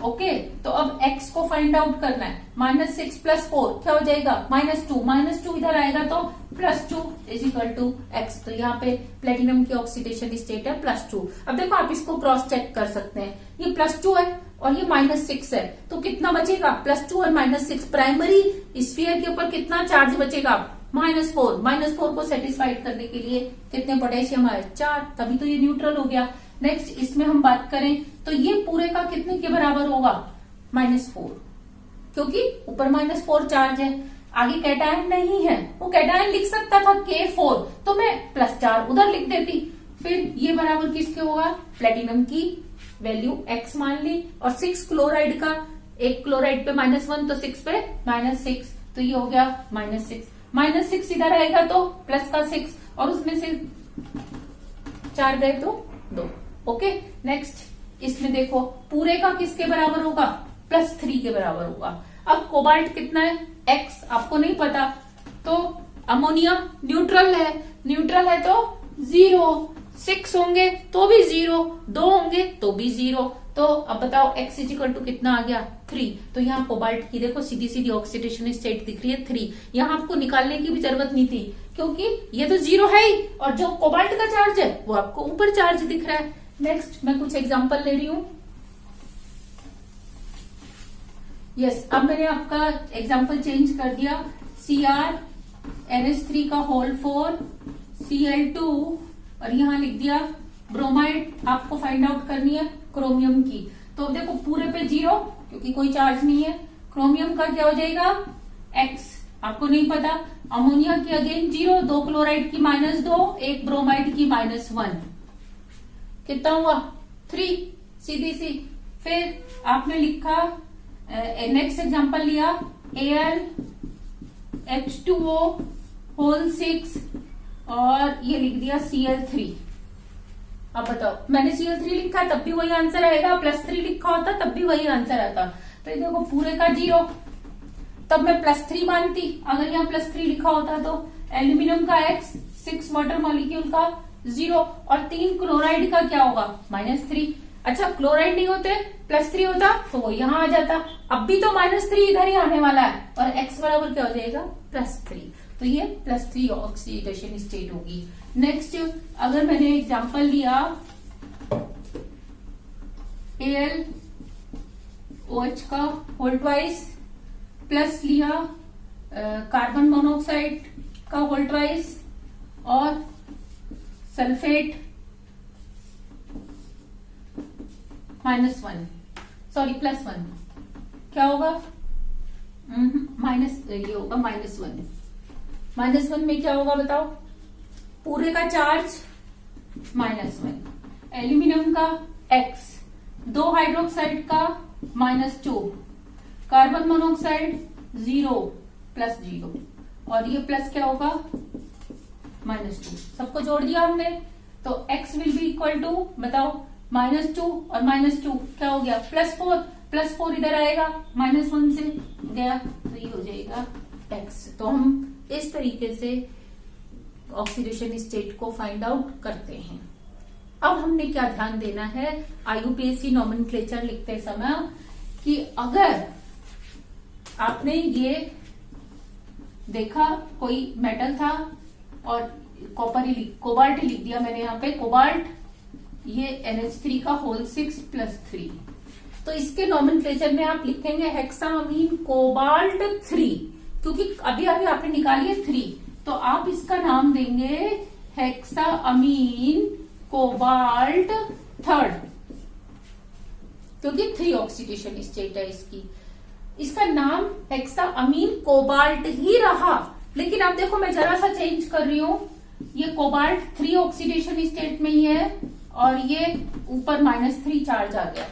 ओके, तो अब X को फाइंड आउट करना है, -6 + 4 क्या हो जाएगा -2, -2 इधर आएगा तो +2 = X। तो यहाँ पे प्लेटिनम की ऑक्सीडेशन स्टेट है +2। अब देखो आप इसको क्रॉस चेक कर सकते हैं, ये +2 है और ये -6 है, तो कितना बचेगा +2 और -6, प्राइमरी स्फीयर के ऊपर कितना चार्ज बचेगा -4। -4 को सेटिस्फाइड करने के लिए कितने पोटेशियम आए 4, तभी तो ये न्यूट्रल हो गया। नेक्स्ट इसमें हम बात करें तो ये पूरे का कितने के बराबर होगा -4, क्योंकि ऊपर -4 चार्ज है, आगे कैटायन नहीं है, वो कैटायन लिख सकता था K4, तो मैं +4 उधर लिख देती। फिर ये बराबर किसके होगा, प्लेटिनम की वैल्यू X मान ली, और 6 क्लोराइड का, एक क्लोराइड पे -1 तो 6 पे -6, तो ये हो गया -6 इधर आएगा तो प्लस का 6, और उसमें से 4 गए तो 2। ओके, नेक्स्ट इसमें देखो पूरे का किसके बराबर होगा +3 के बराबर होगा। अब कोबाल्ट कितना है X आपको नहीं पता, तो अमोनिया न्यूट्रल है तो 0, 6 होंगे तो भी 0, 2 होंगे तो भी 0, तो अब बताओ X = कितना आ गया 3। तो यहाँ कोबाल्ट की देखो सीधी सीधी ऑक्सीडेशन स्टेट दिख रही है 3, यहाँ आपको निकालने की भी जरूरत नहीं थी क्योंकि ये तो 0 है ही, और जो कोबाल्ट का चार्ज है वो आपको ऊपर चार्ज दिख रहा है। नेक्स्ट मैं कुछ एग्जांपल ले रही हूँ। यस, अब मैंने आपका एग्जांपल चेंज कर दिया, CrNH3 का होल 4 Cl2, और यहाँ लिख दिया ब्रोमाइड, आपको फाइंड आउट करनी है क्रोमियम की। तो देखो पूरे पे 0 क्योंकि कोई चार्ज नहीं है, क्रोमियम का क्या हो जाएगा X आपको नहीं पता, अमोनिया की अगेन 0, 2 क्लोराइड की -2, एक ब्रोमाइड की -1, कितना हुआ 3, सीधी सी। फिर आपने लिखा नेक्स्ट एग्जांपल लिया AlH2O होल 6, और ये लिख दिया Cl3। अब बताओ मैंने Cl3 लिखा तब भी वही आंसर आएगा, +3 लिखा होता तब भी वही आंसर आता। तो ये देखो पूरे का 0, तब मैं +3 मानती, अगर यहाँ +3 लिखा होता तो एल्यूमिनियम का X, 6 वाटर मॉलिक्यूल का 0, और 3 क्लोराइड का क्या होगा -3। अच्छा क्लोराइड नहीं होते +3 होता तो वो यहाँ आ जाता, अब भी तो -3 इधर ही आने वाला है, और X बराबर क्या हो जाएगा +3, तो ये +3 ऑक्सीडेशन स्टेट होगी। नेक्स्ट अगर मैंने एग्जांपल लिया AlOH का होल ट्वाइस, प्लस लिया कार्बन मोनोऑक्साइड का होल ट्वाइस, और सल्फेट -1 सॉरी +1, क्या होगा माइनस, ये होगा -1। -1 में क्या होगा बताओ? पूरे का चार्ज -1, एल्यूमिनियम का X, 2 हाइड्रोक्साइड का -2, कार्बन मोनोऑक्साइड 0 +0, और ये प्लस क्या होगा? -2। सबको जोड़ दिया हमने, तो x will be equal to, बताओ, -2 और -2 क्या हो गया? +4, +4 इधर आएगा, -1 से गया, तो ये हो जाएगा x। तो हम इस तरीके से ऑक्सीडेशन स्टेट को फाइंड आउट करते हैं। अब हमने क्या ध्यान देना है IUPAC नॉमेनक्लेचर लिखते समय, कि अगर आपने ये देखा कोई मेटल था और कोबाल्ट लिख दिया मैंने यहाँ पे, कोबाल्ट, ये NH3 का होल 6 + 3, तो इसके नॉमेनक्लेचर में आप लिखेंगे हेक्सामीन कोबाल्ट 3, क्योंकि अभी अभी आपने निकाली है 3, तो आप इसका नाम देंगे हेक्सामीन कोबाल्ट 3, क्योंकि 3 ऑक्सीडेशन स्टेट है इसकी। इसका नाम हेक्सामीन कोबाल्ट ही रहा, लेकिन अब देखो मैं जरा सा चेंज कर रही हूं, ये कोबाल्ट 3 ऑक्सीडेशन स्टेट में ही है और ये ऊपर -3 चार्ज आ गया।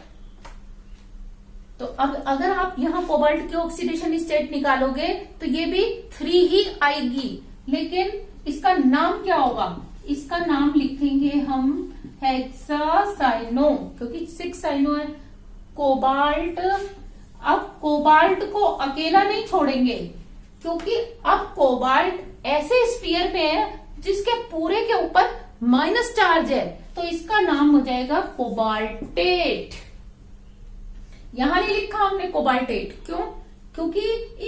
तो अब अगर आप यहां कोबाल्ट की ऑक्सीडेशन स्टेट निकालोगे तो ये भी 3 ही आएगी, लेकिन इसका नाम क्या होगा? इसका नाम लिखेंगे हम हेक्सासाइनो, क्योंकि 6 साइनो है, कोबाल्ट। अब कोबाल्ट को अकेला नहीं छोड़ेंगे, क्योंकि अब कोबाल्ट ऐसे स्फीयर में है जिसके पूरे के ऊपर माइनस चार्ज है, तो इसका नाम हो जाएगा कोबाल्टेट। यहां नहीं लिखा हमने कोबाल्टेट, क्यों? क्योंकि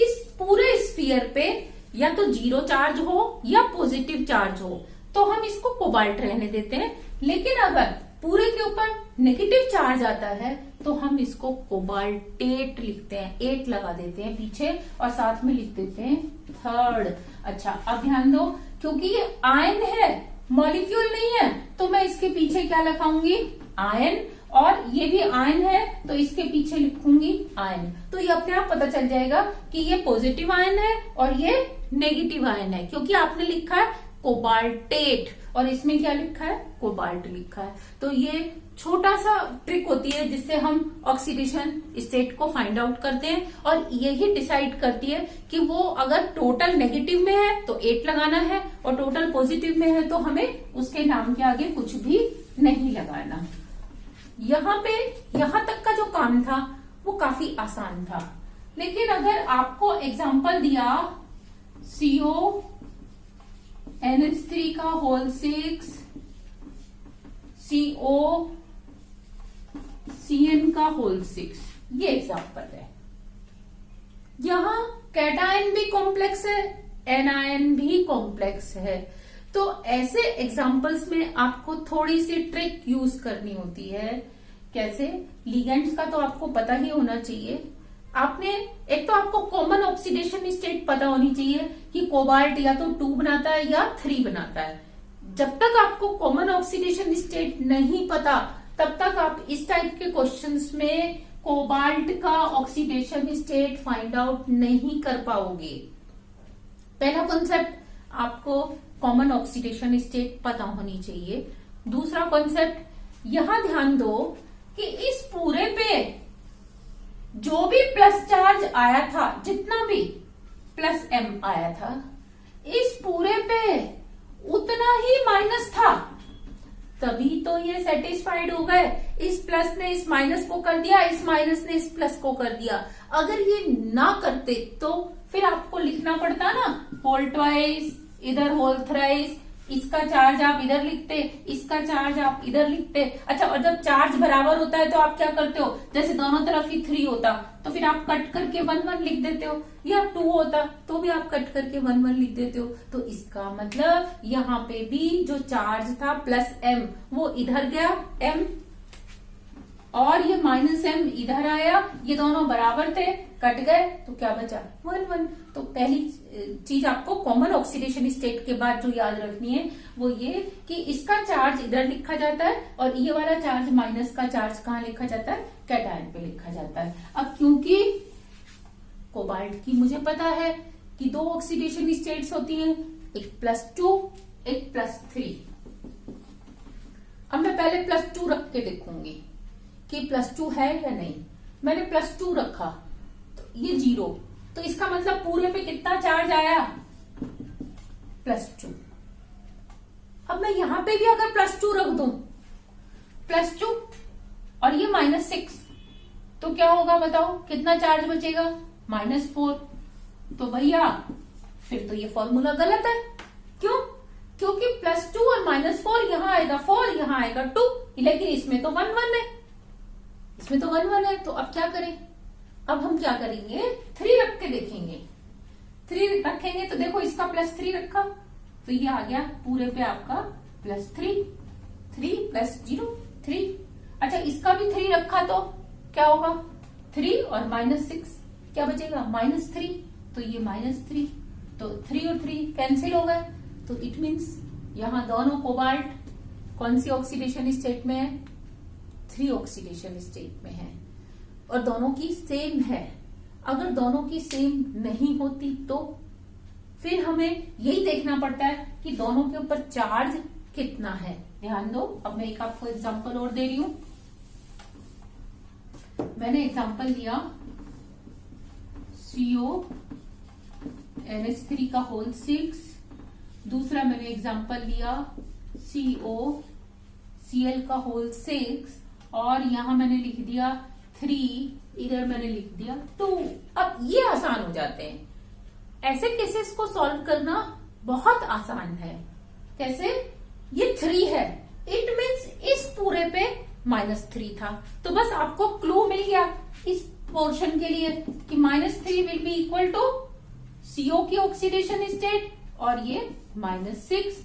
इस पूरे स्फीयर पे या तो 0 चार्ज हो या पॉजिटिव चार्ज हो, तो हम इसको कोबाल्ट रहने देते हैं। लेकिन अगर पूरे के ऊपर नेगेटिव चार्ज आता है तो हम इसको कोबाल्टेट लिखते हैं, 8 लगा देते हैं पीछे और साथ में लिख देते हैं 3rd। अच्छा, अब ध्यान दो, क्योंकि ये आयन है, मॉलिक्यूल नहीं है, तो मैं इसके पीछे क्या लिखाऊंगी? आयन, और ये भी आयन है तो इसके पीछे लिखूंगी आयन। तो ये अपने आप पता चल जाएगा कि ये पॉजिटिव आयन है और ये नेगेटिव आयन है, क्योंकि आपने लिखा है कोबाल्टेट और इसमें क्या लिखा है? कोबाल्ट लिखा है। तो ये छोटा सा ट्रिक होती है जिससे हम ऑक्सीडेशन स्टेट को फाइंड आउट करते हैं, और यही डिसाइड करती है कि वो अगर टोटल नेगेटिव में है तो 8 लगाना है और टोटल पॉजिटिव में है तो हमें उसके नाम के आगे कुछ भी नहीं लगाना। यहाँ पे यहाँ तक का जो काम था वो काफी आसान था, लेकिन अगर आपको एग्जाम्पल दिया CO NH3 का होल 6, CO CN का होल 6, ये एग्जाम्पल है। यहां कैटायन भी कॉम्प्लेक्स है, एनायन भी कॉम्प्लेक्स है, तो ऐसे एग्जाम्पल्स में आपको थोड़ी सी ट्रिक यूज करनी होती है। कैसे? लिगेंड्स का तो आपको पता ही होना चाहिए। आपने एक तो आपको कॉमन ऑक्सीडेशन स्टेट पता होनी चाहिए कि कोबाल्ट या तो 2 बनाता है या 3 बनाता है। जब तक आपको कॉमन ऑक्सीडेशन स्टेट नहीं पता तब तक आप इस टाइप के क्वेश्चंस में कोबाल्ट का ऑक्सीडेशन स्टेट फाइंड आउट नहीं कर पाओगे। पहला कॉन्सेप्ट, आपको कॉमन ऑक्सीडेशन स्टेट पता होनी चाहिए। दूसरा कॉन्सेप्ट, यहां ध्यान दो कि इस पूरे पे जो भी प्लस चार्ज आया था, जितना भी +M आया था, इस पूरे पे उतना ही माइनस था, तभी तो ये सेटिस्फाइड हो गए। इस प्लस ने इस माइनस को कर दिया, इस माइनस ने इस प्लस को कर दिया। अगर ये ना करते तो फिर आपको लिखना पड़ता ना होल ट्वाइस, इधर होल थ्राइस, इसका चार्ज आप इधर लिखते, इसका चार्ज आप इधर लिखते। अच्छा, और जब चार्ज बराबर होता है तो आप क्या करते हो? जैसे दोनों तरफ ही 3 होता तो फिर आप कट करके 1-1 लिख देते हो, या 2 होता तो भी आप कट करके 1-1 लिख देते हो। तो इसका मतलब यहाँ पे भी जो चार्ज था +M वो इधर गया M, और ये -M इधर आया, ये दोनों बराबर थे, कट गए, तो क्या बचा? 1-1। तो पहली चीज आपको कॉमन ऑक्सीडेशन स्टेट के बाद जो याद रखनी है वो ये कि इसका चार्ज इधर लिखा जाता है और ये वाला चार्ज माइनस का चार्ज कहाँ लिखा जाता है? कैटायन पे लिखा जाता है। अब क्योंकि कोबाल्ट की मुझे पता है कि दो ऑक्सीडेशन स्टेट्स होती हैं, एक +2 एक +3। अब मैं पहले +2 रख के देखूंगी कि +2 है या नहीं। मैंने +2 रखा तो ये 0, तो इसका मतलब पूरे पे कितना चार्ज आया, +2। अब मैं यहां पे भी अगर +2 रख दूं, +2 और ये -6, तो क्या होगा बताओ, कितना चार्ज बचेगा, -4। तो भैया फिर तो ये फॉर्मूला गलत है। क्यों? क्योंकि +2 और -4 यहां आएगा 4, यहां आएगा 2, लेकिन इसमें तो 1 1 है, इसमें तो 1 1 है। तो अब क्या करें, अब हम क्या करेंगे, 3 रख के देखेंगे। 3 रखेंगे तो देखो इसका +3 रखा तो ये आ गया पूरे पे आपका +3, 3 + 0 3। अच्छा इसका भी 3 रखा तो क्या होगा, 3 और -6 क्या बचेगा, -3, तो ये -3, तो 3 और 3 कैंसिल हो गए। तो इट मीन्स यहां दोनों कोबाल्ट कौन सी ऑक्सीडेशन स्टेट में है, 3 ऑक्सीडेशन स्टेट में है, और दोनों की सेम है। अगर दोनों की सेम नहीं होती तो फिर हमें यही देखना पड़ता है कि दोनों के ऊपर चार्ज कितना है। ध्यान दो, अब मैं एक आपको एग्जांपल और दे रही हूं। मैंने एग्जांपल लिया CONH3 का होल 6, दूसरा मैंने एग्जांपल लिया COCl का होल 6, और यहां मैंने लिख दिया 3, इधर मैंने लिख दिया 2। अब ये आसान हो जाते हैं, ऐसे केसेस को सॉल्व करना बहुत आसान है। कैसे, ये 3 है, इट मीन्स इस पूरे पे -3 था, तो बस आपको क्लू मिल गया इस पोर्शन के लिए कि -3 will be equal to CO की ऑक्सीडेशन स्टेट और ये -6।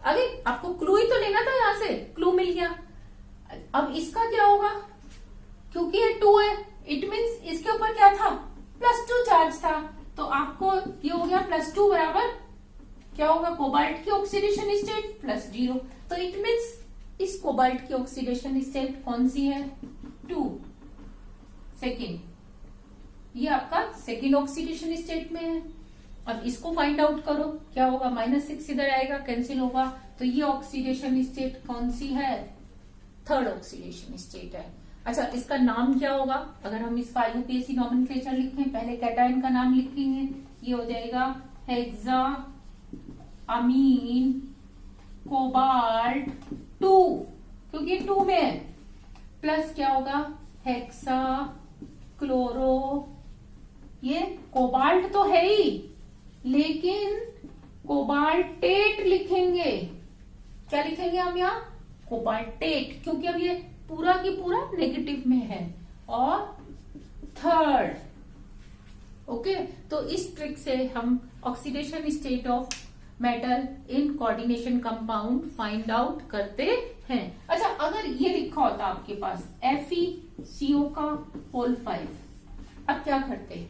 अरे आपको क्लू ही तो लेना था, यहां से क्लू मिल गया। अब इसका क्या होगा, क्योंकि ये 2 है, इट मीन्स इसके ऊपर क्या था, +2 चार्ज था, तो आपको ये हो गया +2 बराबर क्या होगा, कोबाल्ट की ऑक्सीडेशन स्टेट +0। तो इट मीन्स इस कोबाल्ट की ऑक्सीडेशन स्टेट कौन सी है, 2, सेकेंड। ये आपका सेकेंड ऑक्सीडेशन स्टेट में है। अब इसको फाइंड आउट करो, क्या होगा, -6 इधर आएगा, कैंसिल होगा, तो ये ऑक्सीडेशन स्टेट कौन सी है, थर्ड ऑक्सीडेशन स्टेट है। अच्छा इसका नाम क्या होगा, अगर हम इसका IUPAC नॉमेनक्लेचर लिखें, पहले कैटायन का नाम लिखेंगे, ये हो जाएगा हेक्सा अमीन कोबाल्ट 2, क्योंकि 2 में है, प्लस क्या होगा, हेक्सा क्लोरो, ये कोबाल्ट तो है ही लेकिन कोबाल्टेट लिखेंगे। क्या लिखेंगे हम यहाँ, कोबाल्टेट, क्योंकि अब ये पूरा की पूरा नेगेटिव में है। और थर्ड, ओके, तो इस ट्रिक से हम oxidation state of metal in coordination compound find out करते हैं। अच्छा अगर ये लिखा होता आपके पास FeCO का होल 5, अब क्या करते,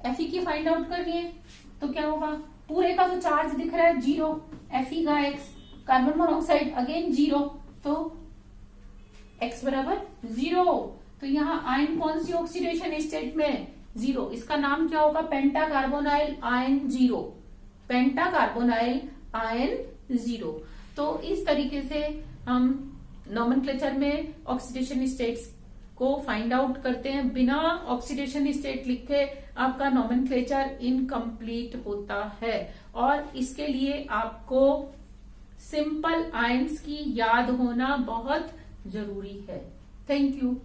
Fe की फाइंड आउट करनी है तो क्या होगा, पूरे का तो चार्ज दिख रहा है 0, Fe का X, कार्बन मोनोऑक्साइड अगेन 0, तो X बराबर 0। तो यहाँ आयन कौन सी ऑक्सीडेशन स्टेट में, 0, इसका नाम क्या होगा, पेंटा कार्बोनाइल आयन 0, पेंटा कार्बोनाइल आयन 0। तो इस तरीके से हम नोमेनक्लेचर में ऑक्सीडेशन स्टेट्स को फाइंड आउट करते हैं। बिना ऑक्सीडेशन स्टेट लिखे आपका नोमेनक्लेचर इनकम्प्लीट होता है, और इसके लिए आपको सिंपल आयंस की याद होना बहुत जरूरी है। Thank you.